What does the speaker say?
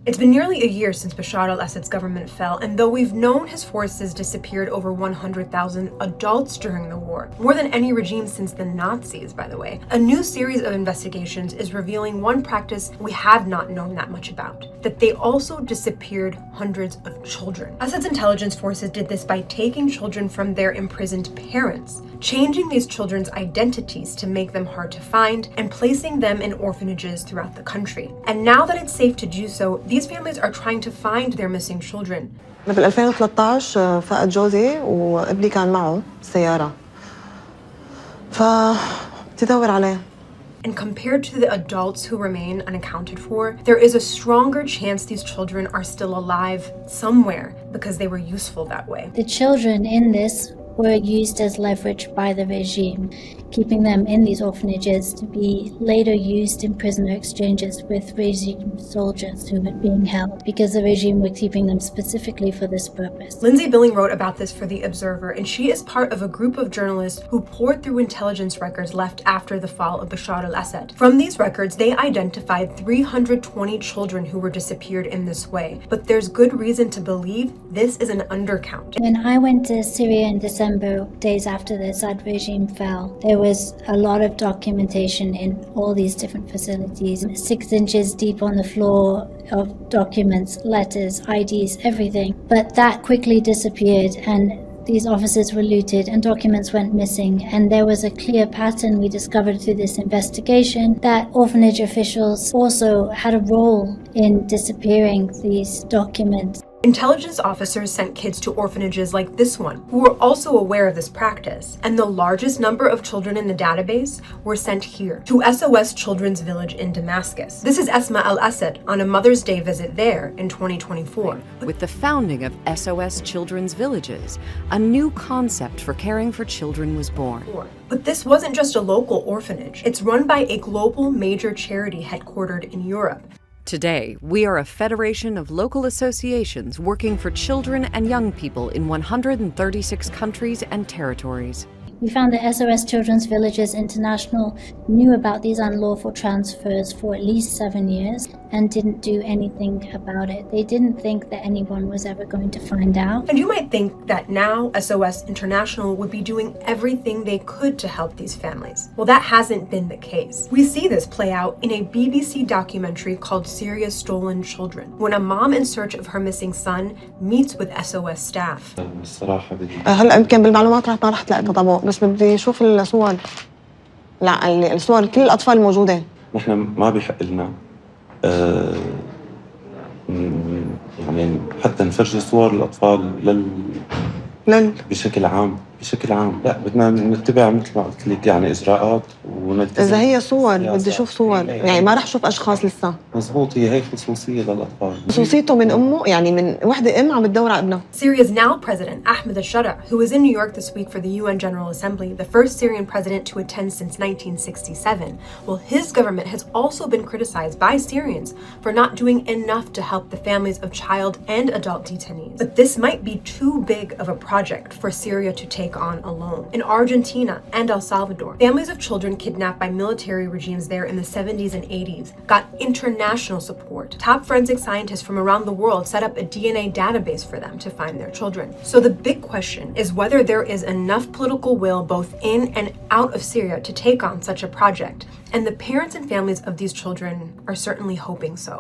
It's been nearly a year since Bashar al-Assad's government fell, and though we've known his forces disappeared over 100,000 adults during the war, more than any regime since the Nazis, by the way, a new series of investigations is revealing one practice we have not known that much about, that they also disappeared hundreds of children. Assad's intelligence forces did this by taking children from their imprisoned parents, changing these children's identities to make them hard to find, and placing them in orphanages throughout the country. And now that it's safe to do so, these families are trying to find their missing children. بال 2013 فقد جوزي وابني كان معه سيارة. فتدور عليه. And compared to the adults who remain unaccounted for, there is a stronger chance these children are still alive somewhere because they were useful that way. The children in this were used as leverage by the regime, keeping them in these orphanages to be later used in prisoner exchanges with regime soldiers who were being held because the regime were keeping them specifically for this purpose. Lindsay Billing wrote about this for The Observer, and she is part of a group of journalists who poured through intelligence records left after the fall of Bashar al-Assad. From these records, they identified 320 children who were disappeared in this way, but there's good reason to believe this is an undercount. When I went to Syria in December, days after the Assad regime fell, there was a lot of documentation in all these different facilities, 6 inches deep on the floor of documents, letters, IDs, everything. But that quickly disappeared, and these offices were looted and documents went missing, and there was a clear pattern we discovered through this investigation that orphanage officials also had a role in disappearing these documents. Intelligence officers sent kids to orphanages like this one, who were also aware of this practice, and the largest number of children in the database were sent here, to SOS Children's Village in Damascus. This is Esma al-Assad on a Mother's Day visit there in 2024. With the founding of SOS Children's Villages, a new concept for caring for children was born. But this wasn't just a local orphanage. It's run by a global major charity headquartered in Europe. Today, we are a federation of local associations working for children and young people in 136 countries and territories. We found that SOS Children's Villages International knew about these unlawful transfers for at least 7 years and didn't do anything about it. They didn't think that anyone was ever going to find out. And you might think that now SOS International would be doing everything they could to help these families. Well, that hasn't been the case. We see this play out in a BBC documentary called Syria's Stolen Children, when a mom in search of her missing son meets with SOS staff. هلا يمكن بالمعلومات ما رح تلاقي تطابق، بس بدي اشوف الصور. لا الصور كل الاطفال موجوده. نحن ما بيحق لنا يعني حتى نفرجي صور الاطفال بشكل عام لا بدنا نتبع مثل ما قلت لك يعني اجراءات ونلتزم. اذا هي صور بدي اشوف صور، يعني ما رح اشوف اشخاص لسه. مزبوط، هي خصوصيه للاطفال. خصوصيته من امه، يعني من وحده ام عم تدور على ابنها. Syria's now president, al-Shara, who was in New York this week for the UN General Assembly, the first Syrian president to attend since 1967. Well, his government has also been criticized by Syrians for not doing enough to help the families of child and adult detainees. But this might be too big of a project for Syria to take on alone. In Argentina and El Salvador, families of children kidnapped by military regimes there in the 70s and 80s got international support. Top forensic scientists from around the world set up a DNA database for them to find their children. So the big question is whether there is enough political will both in and out of Syria to take on such a project. And the parents and families of these children are certainly hoping so.